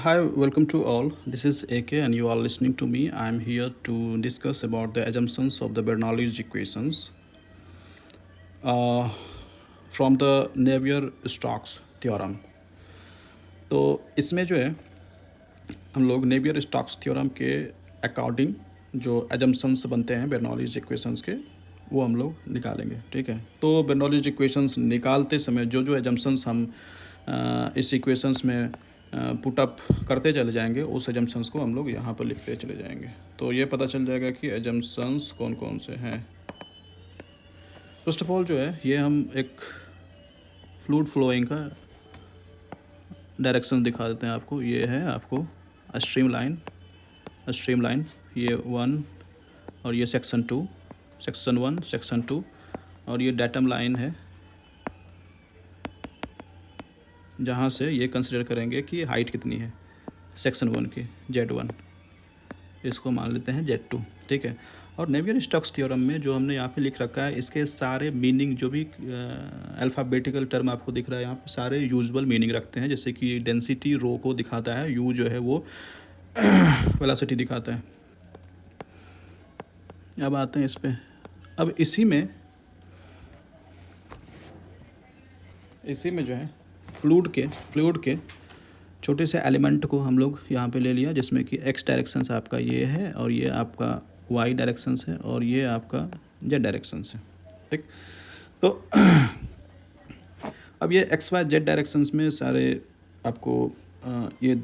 Hi, welcome to all. This is AK, and you are listening to me. I'm here to discuss about the assumptions of the Bernoulli's equations uh, from the Navier-Stokes theorem. तो इसमें जो है हम लोग Navier Stokes theorem के according जो assumptions बनते हैं बर्नौलीज इक्वेशंस के वो हम लोग निकालेंगे। ठीक है, तो बर्नौलीज इक्वेशंस निकालते समय जो जो एजम्पशंस हम इस इक्वेशंस में पुट अप करते चले जाएंगे उस एजम्पशंस को हम लोग यहाँ पर लिखते चले जाएंगे। तो ये पता चल जाएगा कि एजम्पशंस कौन कौन से हैं। फर्स्ट ऑफ ऑल जो है ये हम एक फ्लूइड फ्लोइंग का डायरेक्शन दिखा देते हैं आपको। ये है आपको स्ट्रीम लाइन, ये 1 और ये सेक्शन 1 सेक्शन 2 और ये डेटम लाइन है जहाँ से ये कंसिडर करेंगे कि हाइट कितनी है सेक्शन 1 की, Z1, इसको मान लेते हैं Z2। ठीक है, और नेवियर स्टोक्स थ्योरम में जो हमने यहाँ पे लिख रखा है इसके सारे मीनिंग जो भी अल्फ़ाबेटिकल टर्म आपको दिख रहा है यहाँ पे सारे यूजुअल मीनिंग रखते हैं। जैसे कि डेंसिटी रो को दिखाता है, यू जो है वो वेलोसिटी दिखाता है। अब आते हैं इस पे। अब इसी में जो है फ्लूइड के छोटे से एलिमेंट को हम लोग यहाँ पे ले लिया, जिसमें कि एक्स डायरेक्शंस आपका ये है और ये आपका वाई डायरेक्शंस है और ये आपका जेड डायरेक्शंस है। ठीक, तो अब ये एक्स वाई जेड डायरेक्शंस में सारे आपको ये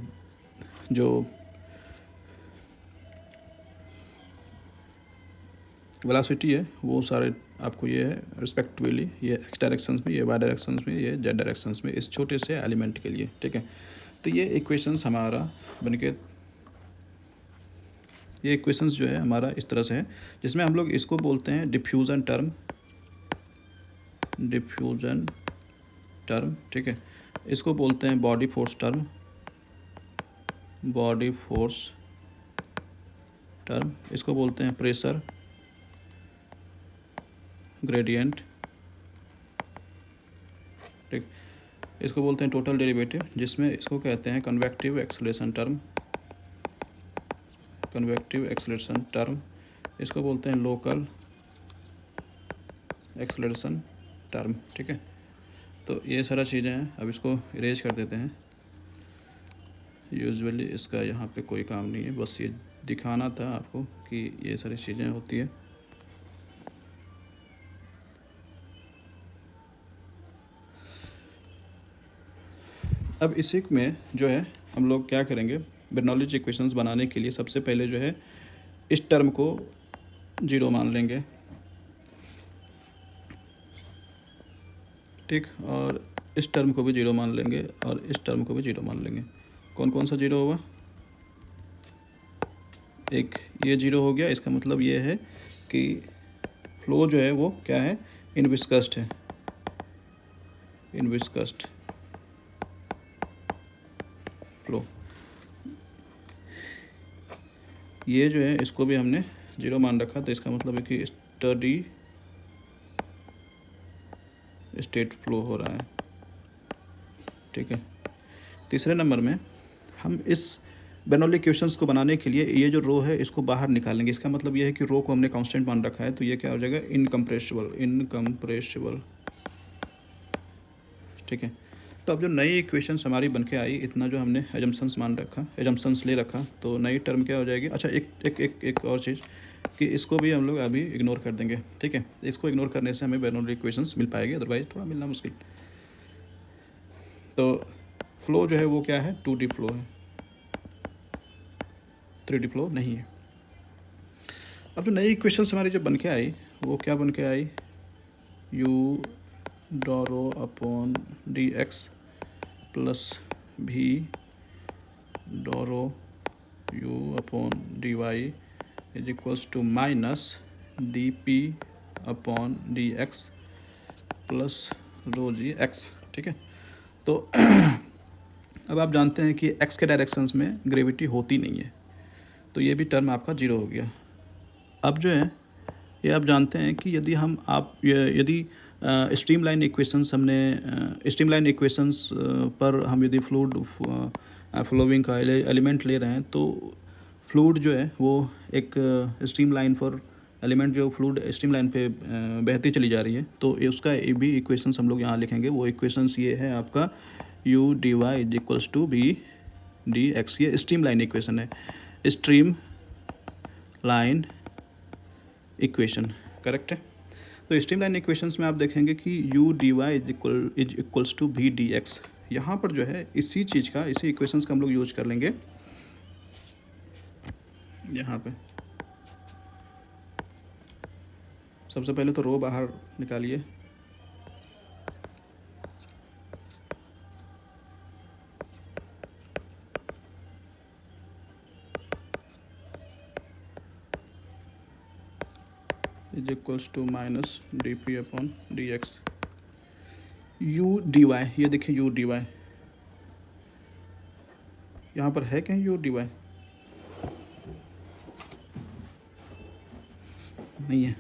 जो वेलोसिटी है वो सारे आपको ये है रिस्पेक्टिवली, ये एक्स डायरेक्शंस में, ये वाई डायरेक्शंस में, ये जेड डायरेक्शंस में, इस छोटे से एलिमेंट के लिए। ठीक है, तो ये इक्वेशंस हमारा बनके, ये इक्वेशंस जो है हमारा इस तरह से है, जिसमें हम लोग इसको बोलते हैं डिफ्यूज़न टर्म। ठीक है, इसको बोलते हैं बॉडी फोर्स टर्म, इसको बोलते हैं प्रेशर ग्रेडियंट। ठीक, इसको बोलते हैं टोटल डेरिवेटिव, जिसमें इसको कहते हैं कन्वेक्टिव एक्सेलरेशन टर्म, इसको बोलते हैं लोकल एक्सेलरेशन टर्म। ठीक है, तो ये सारा चीज़ें हैं। अब इसको इरेज कर देते हैं। यूजुअली इसका यहाँ पे कोई काम नहीं है, बस ये दिखाना था आपको कि ये सारी चीज़ें होती है। अब इसी में जो है हम लोग क्या करेंगे, बर्नौलीज इक्वेशंस बनाने के लिए सबसे पहले जो है इस टर्म को 0 मान लेंगे। ठीक, और इस टर्म को भी 0 मान लेंगे और इस टर्म को भी 0 मान लेंगे। कौन कौन सा 0 होगा? एक ये 0 हो गया। इसका मतलब ये है कि फ्लो जो है वो क्या है, इनविस्कस्ड है, इनविस्कस्ड फ्लो। ये जो है इसको भी हमने 0 मान रखा, तो इसका मतलब है कि स्टडी स्टेट फ्लो हो रहा है। ठीक है, तीसरे नंबर में हम इस बर्नौली इक्वेशंस को बनाने के लिए ये जो रो है इसको बाहर निकालेंगे। इसका मतलब ये है कि रो को हमने कांस्टेंट मान रखा है, तो ये क्या हो जाएगा, इनकम्प्रेसिबल। ठीक है, तो अब जो नई इक्वेशंस हमारी बन के आई, इतना जो हमने एजम्पशंस ले रखा, तो नई टर्म क्या हो जाएगी। अच्छा, एक और चीज़ कि इसको भी हम लोग अभी इग्नोर कर देंगे। ठीक है, इसको इग्नोर करने से हमें बर्नौली इक्वेशंस मिल पाएगी, अदरवाइज थोड़ा मिलना मुश्किल। तो फ्लो जो है वो क्या है, 2D फ्लो है, 3D फ्लो नहीं है। अब जो नई इक्वेशंस हमारी जो बन के आई वो क्या बन के आई, u डॉ rho upon dx plus v डॉ rho u upon dy is equals to minus dp upon dx plus rho g x। ठीक है, तो अब आप जानते हैं कि x के डायरेक्शंस में ग्रेविटी होती नहीं है, तो ये भी टर्म आपका 0 हो गया। अब जो है ये आप जानते हैं कि यदि स्ट्रीमलाइन इक्वेशंस स्ट्रीमलाइन इक्वेशंस पर हम यदि फ्लूइड फ्लोइंग का एलिमेंट ले रहे हैं तो फ्लूइड जो है वो एक स्ट्रीमलाइन पर एलिमेंट जो फ्लूइड स्ट्रीमलाइन पे बहती चली जा रही है, तो उसका भी इक्वेशंस हम लोग यहाँ लिखेंगे। वो इक्वेशंस ये है आपका u dy is equals to b d x. ये स्ट्रीमलाइन इक्वेशन है, स्ट्रीम लाइन इक्वेशन, करेक्ट है। तो स्ट्रीमलाइन इक्वेशंस में आप देखेंगे कि u dy is equals to v dx। यहाँ पर जो है इसी चीज़ का, इसी इक्वेशंस का हम लोग यूज कर लेंगे यहाँ पे। सबसे पहले तो रो बाहर निकालिए, is equals to minus D P upon D x. U d Y, ये देखिए यू डी वाई यहाँ पर है कहीं, यू डी वाई नहीं है।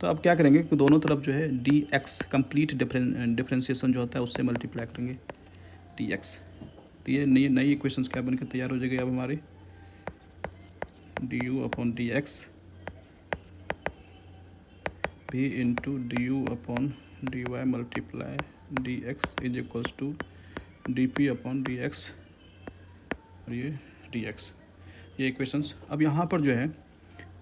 तो अब क्या करेंगे कि दोनों तरफ जो है डी एक्स कंप्लीट डिफ्रेंशिएशन जो होता है उससे मल्टीप्लाई करेंगे डी एक्स। तो ये नई नई इक्वेशंस क्या बनकर तैयार हो जाएगी अब हमारी, d u upon D x भी into d u upon D y multiply d x is equals to D P upon D x और ये डी एक्स, ये इक्वेशंस। अब यहाँ पर जो है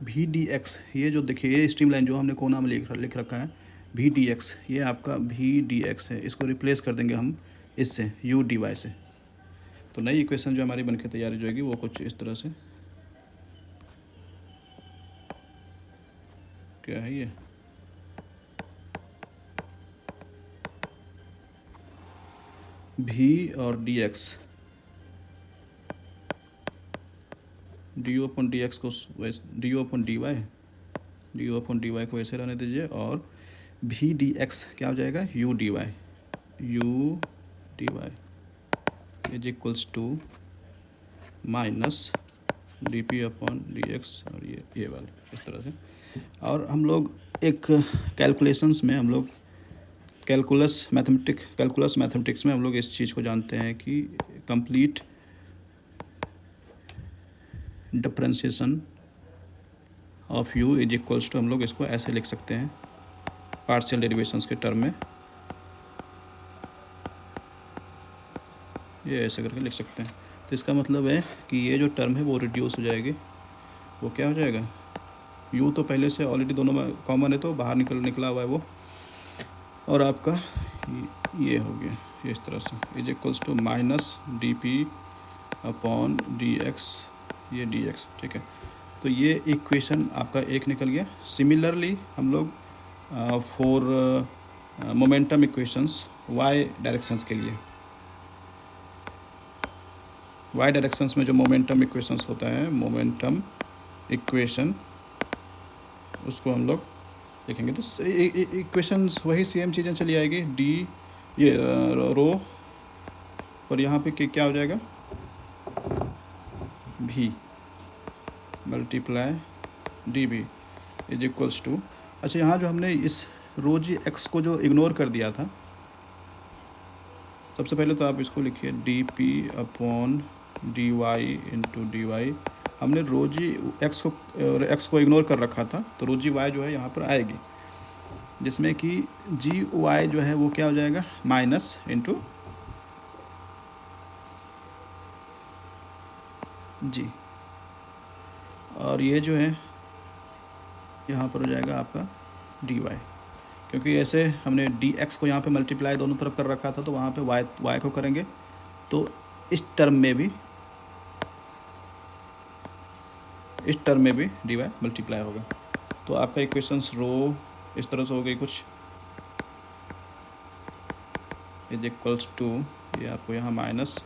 भी डी एक्स, ये जो देखिए ये स्ट्रीमलाइन जो हमने कोना में लिख रखा है भी डी एक्स, ये आपका भी डी एक्स है। इसको रिप्लेस कर देंगे हम इससे यू डी वाई से। तो नई इक्वेशन जो हमारी बनकर तैयारी जो होगी वो कुछ इस तरह से, क्या है ये, भी और d x, d u upon D x को d u upon D y को ऐसे रहने दीजिए, और भी डी एक्स क्या हो जाएगा, u d y is equals to minus D P upon D x और ये वाले इस तरह से। और हम लोग एक कैलकुलेशंस में हम लोग कैलकुलस मैथमेटिक्स में हम लोग इस चीज़ को जानते हैं कि complete differentiation of u is equals to, हम लोग इसको ऐसे लिख सकते हैं पार्शियल डेरिवेशंस के टर्म में, ये ऐसे करके लिख सकते हैं। तो इसका मतलब है कि ये जो टर्म है वो रिड्यूस हो जाएगी, वो क्या हो जाएगा, u तो पहले से ऑलरेडी दोनों में कॉमन है तो बाहर निकला हुआ है वो, और आपका ये हो गया ये इस तरह से is equals to minus D P upon D x, ये डी एक्स, ठीक है। तो ये इक्वेशन आपका एक निकल गया। सिमिलरली हम लोग for momentum equations y directions के लिए, वाई डायरेक्शंस में जो मोमेंटम इक्वेशंस होता है, मोमेंटम इक्वेशन, उसको हम लोग देखेंगे। तो इक्वेशंस वही सेम चीज़ें चली आएगी, डी ये रो और यहाँ पे क्या हो जाएगा, भी multiply D B is equals to, अच्छा यहाँ जो हमने इस रो जी एक्स को जो इग्नोर कर दिया था, सबसे पहले तो आप इसको लिखिए D P upon D Y into D Y. हमने रो जी एक्स को इग्नोर कर रखा था, तो रो जी वाई जो है यहाँ पर आएगी, जिसमें कि जी वाई जो है वो क्या हो जाएगा, माइनस इंटू जी, और ये जो है यहाँ पर हो जाएगा आपका डी वाई, क्योंकि ऐसे हमने डी एक्स को यहाँ पे मल्टीप्लाई दोनों तरफ कर रखा था, तो वहाँ पे वाई को करेंगे तो इस टर्म में भी डी वाई मल्टीप्लाई होगा। तो आपका इक्वेशंस रो इस तरह से हो गई कुछ, इज इक्वल्स टू, ये आपको यहाँ minus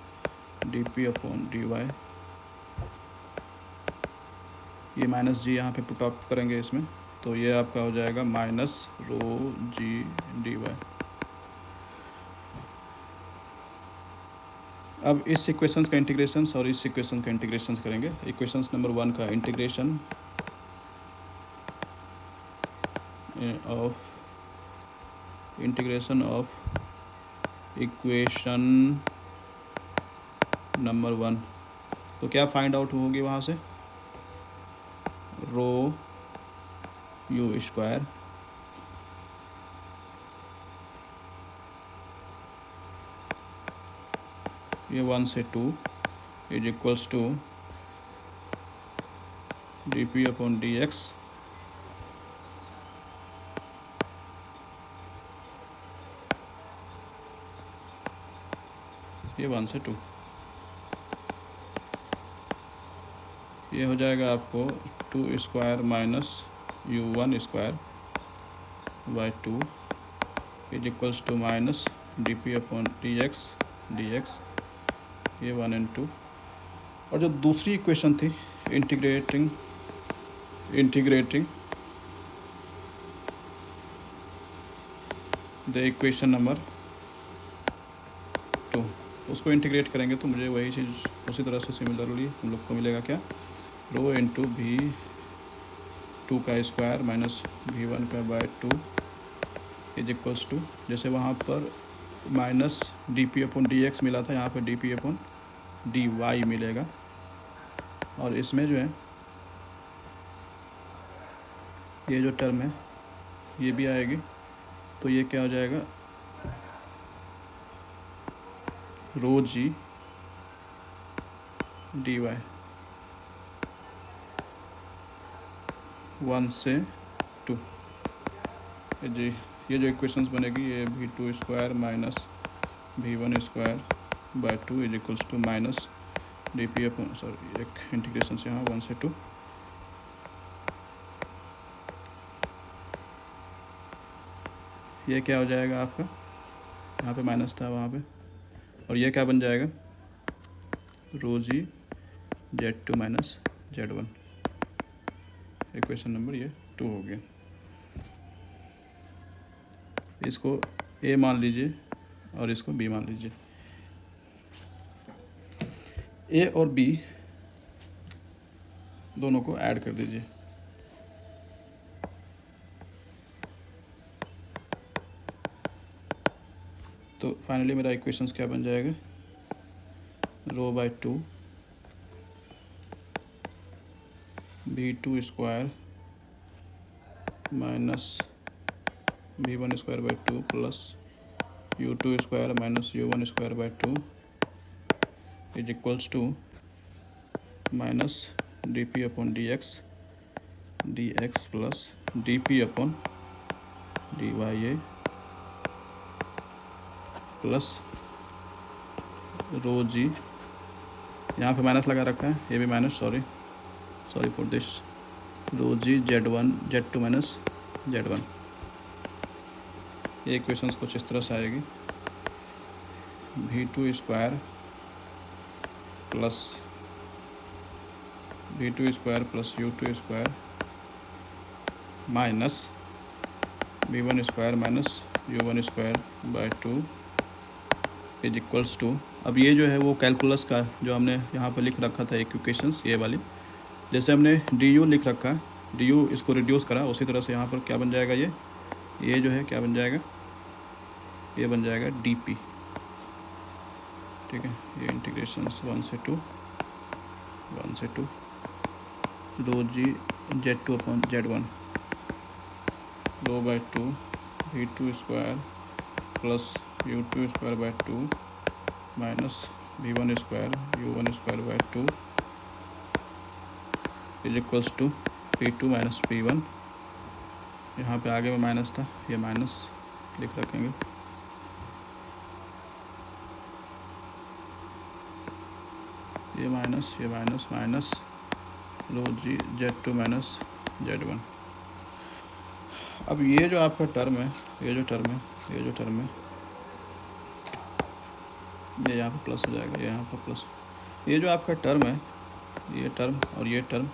D P upon D Y, ये माइनस जी यहाँ पे पुट ऑफ करेंगे इसमें, तो ये आपका हो जाएगा minus rho G D Y. अब इस इक्वेशंस का इंटीग्रेशंस और इस इक्वेशन का इंटीग्रेशंस करेंगे। इक्वेशंस नंबर 1 का integration of integration of equation number 1, तो क्या फाइंड आउट होगी वहाँ से, रो यू स्क्वायर ये 1 से 2 is equals to D P upon D x ये 1 से 2, ये हो जाएगा आपको 2 square minus U 1 square by 2 is equals to minus D P upon D x ये 1 and 2। और जो दूसरी इक्वेशन थी इंटीग्रेटिंग द इक्वेशन नंबर 2, उसको इंटीग्रेट करेंगे तो मुझे वही चीज़ उसी तरह से सिमिलरली हम लोग को मिलेगा क्या, रो इंटू भी 2 का स्क्वायर माइनस भी 1 का बाय 2 इज इक्वल्स टू, जैसे वहाँ पर minus D P upon D X मिला था, यहाँ पर D P upon D Y मिलेगा। और इसमें जो है ये जो टर्म है ये भी आएगी, तो ये क्या हो जाएगा, रो जी डी वाई 1 से 2 जी, ये जो इक्वेशंस बनेगी ये भी 2 square minus V 1 square by 2 is equals to minus D P upon sorry एक इंटीग्रेशन से यहाँ 1 से 2, ये क्या हो जाएगा आपका, यहाँ पे माइनस था वहाँ पे, और ये क्या बन जाएगा, रो जी Z2 minus Z1, equation number ये 2 हो गया। इसको A मान लीजिए और इसको B मान लीजिए। A और B दोनों को ऐड कर दीजिए, तो फाइनली मेरा इक्वेशंस क्या बन जाएगा, rho by 2 B2 square minus B1 square by 2 plus U2 square minus U1 square by 2 is equals to minus D P upon D x plus d P upon D y a plus rho g, यहाँ पे माइनस लगा रखा है, ये भी माइनस, sorry for this, rho ji Z2 minus Z1। ये इक्वेशंस कुछ इस तरह से आएगी, V2 square plus V2 square plus U2 square minus V1 square minus U1 square by 2 is equals to, अब ये जो है वो कैलकुलस का जो हमने यहाँ पर लिख रखा था इक्वेशंस ये वाली, जैसे हमने डी यू लिख रखा है, डी यू इसको रिड्यूस करा, उसी तरह से यहाँ पर क्या बन जाएगा, ये जो है क्या बन जाएगा, ये बन जाएगा डी पी, ठीक है, ये इंटीग्रेशन 1 से 2 rho ji Z2 upon Z1 rho by 2 V2 square plus U2 square by 2 minus V1 square U1 square by 2 is equals to P2 minus P1, यहाँ पे आगे में माइनस था, ये माइनस लिख रखेंगे, ये माइनस माइनस रो जी Z2 माइनस Z1। अब ये जो आपका टर्म है, ये जो टर्म है ये यहाँ पर प्लस हो जाएगा, ये यहाँ पर प्लस, ये जो आपका टर्म है, ये टर्म और ये टर्म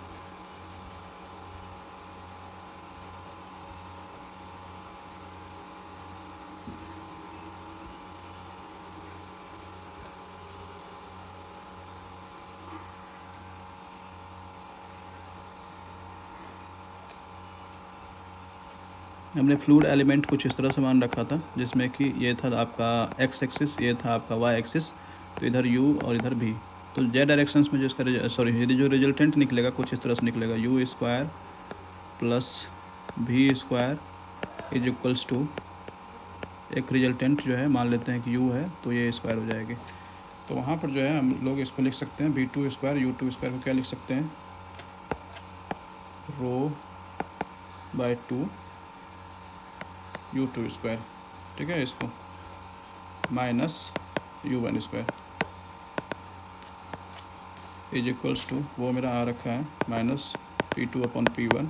हमने फ्लूइड एलिमेंट कुछ इस तरह से मान रखा था, जिसमें कि ये था आपका एक्स एक्सिस, ये था आपका वाई एक्सिस, तो इधर यू और इधर भी। तो जेड डायरेक्शंस में जो इसका यदि जो रिजल्टेंट निकलेगा कुछ इस तरह से निकलेगा, यू स्क्वायर प्लस भी स्क्वायर इज इक्वल्स टू, एक रिजल्टेंट जो है मान लेते हैं कि यू है, तो ये स्क्वायर हो जाएगी। तो वहाँ पर जो है हम लोग इसको लिख सकते हैं v2 स्क्वायर u2 स्क्वायर को क्या लिख सकते हैं, रो बाय 2 u2 स्क्वायर, ठीक है, इसको minus u1 square is equals to, वो मेरा आ रखा है minus p2 upon p1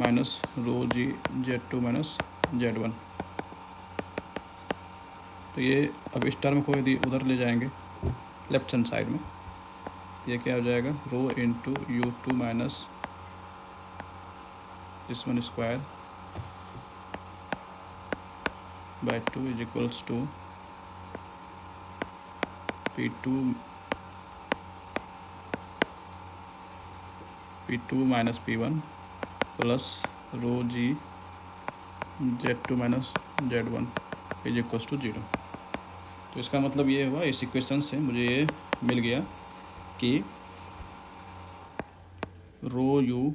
minus rho जी z2 माइनस z1। तो ये अब इस टर्म को यदि उधर ले जाएंगे लेफ्ट हैंड साइड में, ये क्या हो जाएगा, rho into u2 minus this one square by 2 is equals to p2 minus p1 plus rho ji z2 minus z1 is equals to 0। तो इसका मतलब ये हुआ, इस इक्वेशन से मुझे ये मिल गया कि rho u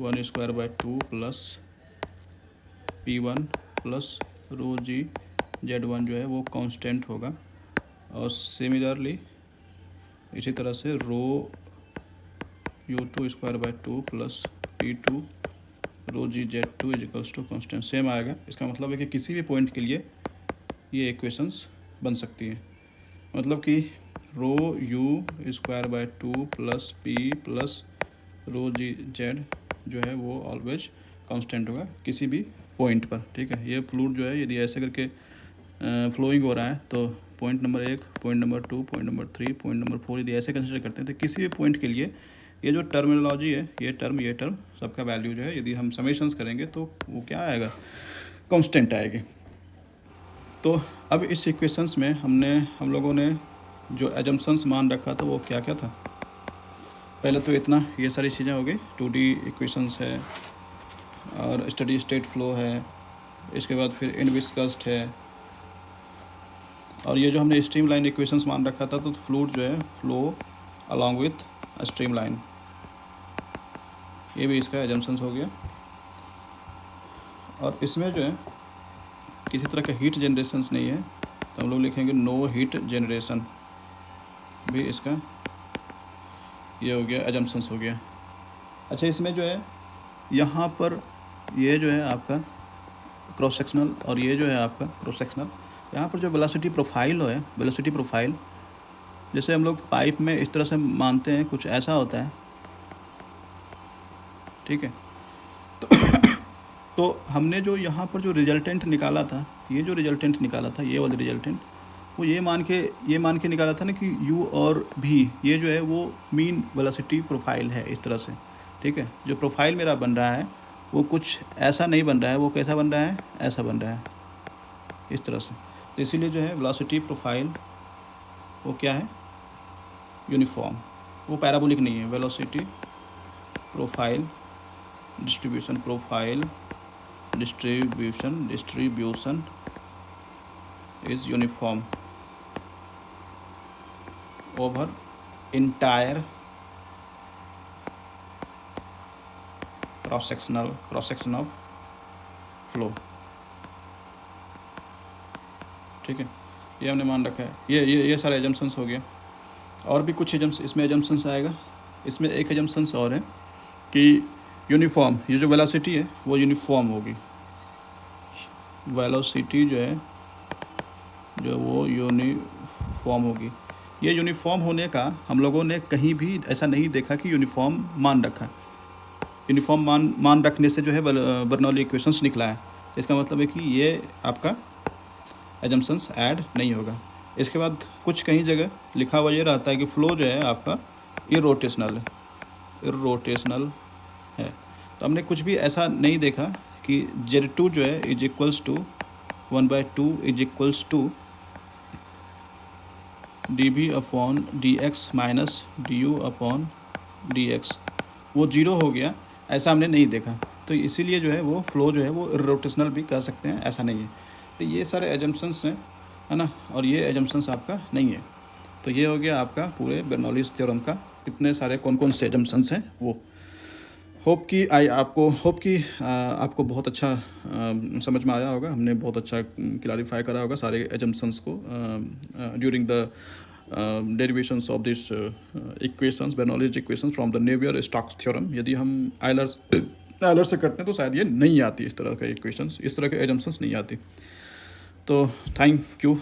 1 square by 2 plus p1 plus rho g z1 जो है वो कांस्टेंट होगा, और सिमिलरली इसी तरह से rho u2 square by 2 plus p2 rho ji z2 is equals to constant same आएगा। इसका मतलब है कि किसी भी पॉइंट के लिए ये इक्वेशंस बन सकती है, मतलब कि rho u square by 2 plus p plus rho g z जो है वो ऑलवेज कांस्टेंट होगा किसी भी पॉइंट पर, ठीक है। ये फ्लूइड जो है यदि ऐसे करके फ्लोइंग हो रहा है तो point number 1, point number 2, point number 3, point number 4 यदि ऐसे कंसिडर करते हैं तो किसी भी पॉइंट के लिए ये जो टर्मिनोलॉजी है, ये टर्म सबका वैल्यू जो है यदि हम समेशंस करेंगे तो वो क्या आएगा, कांस्टेंट आएगी। तो अब इस इक्वेशंस में हम लोगों ने जो एजम्पशंस मान रखा था वो क्या क्या था, पहले तो इतना ये सारी चीज़ें हो गई, 2D इक्वेशंस है और स्टडी स्टेट फ्लो है, इसके बाद फिर इनविस्कस्ड है, और ये जो हमने स्ट्रीम लाइन इक्वेशंस मान रखा था तो फ्लूइड जो है flow along with stream line, ये भी इसका एजम्पशंस हो गया। और इसमें जो है किसी तरह का हीट जनरेशंस नहीं है, तो हम लोग लिखेंगे नो हीट जनरेशन, भी इसका ये हो गया, एजम्पशंस हो गया। अच्छा, इसमें जो है यहाँ पर ये जो है आपका क्रॉस सेक्शनल और ये जो है आपका क्रॉस सेक्शनल, यहाँ पर जो वेलोसिटी प्रोफाइल है, वेलोसिटी प्रोफाइल जैसे हम लोग पाइप में इस तरह से मानते हैं, कुछ ऐसा होता है, ठीक है। तो हमने जो यहाँ पर जो रिजल्टेंट निकाला था, ये जो रिजल्टेंट निकाला था, ये वाला रिजल्टेंट, वो ये मान के निकाला था ना कि u और v ये जो है वो मीन वेलोसिटी प्रोफाइल है इस तरह से, ठीक है। जो प्रोफाइल मेरा बन रहा है वो कुछ ऐसा नहीं बन रहा है, वो कैसा बन रहा है, ऐसा बन रहा है इस तरह से। तो इसीलिए जो है वेलोसिटी प्रोफाइल वो क्या है, यूनिफॉर्म, वो पैराबोलिक नहीं है। Velocity profile distribution is uniform over entire cross section of flow, ठीक है। ये हमने मान रखा है, ये सारे एजम्पशंस हो गया। और भी कुछ इसमें एजम्पशंस आएगा। इसमें एक एजम्पशंस और है कि यूनिफॉर्म, ये जो वेलोसिटी है वो यूनिफॉर्म होगी, वेलोसिटी जो है जो वो यूनिफॉर्म होगी। ये यूनिफॉर्म होने का हम लोगों ने कहीं भी ऐसा नहीं देखा कि यूनिफॉर्म मान रखा, यूनिफॉर्म मान रखने से जो है बर्नौली इक्वेशंस निकला है। इसका मतलब है कि ये आपका एजम्पशंस ऐड नहीं होगा। इसके बाद कुछ कहीं जगह लिखा हुआ ये रहता है कि फ्लो जो है आपका इरोटेशनल है। तो हमने कुछ भी ऐसा नहीं देखा कि Z2 जो है is equals to 1/2 is equals to dv upon dx minus du upon dx, वो जीरो हो गया, ऐसा हमने नहीं देखा। तो इसीलिए जो है वो फ्लो जो है वो रोटेशनल भी कह सकते हैं, ऐसा नहीं है। तो ये सारे एजम्पशंस हैं, है ना, और ये एजम्पशंस आपका नहीं है। तो ये हो गया आपका पूरे बर्नौलीज थ्योरम का कितने सारे कौन कौन से एजम्पशंस हैं वो। होप कि आपको बहुत अच्छा समझ में आया होगा। हमने बहुत अच्छा क्लैरिफाई करा होगा सारे एजम्पशंस को during the derivations of this equations, Bernoulli's equations from the Navier-Stokes theorem. यदि हम आयलर से करते हैं तो शायद ये नहीं आती, इस तरह के इक्वेशंस, इस तरह के एजम्पशंस नहीं आती। तो थैंक यू।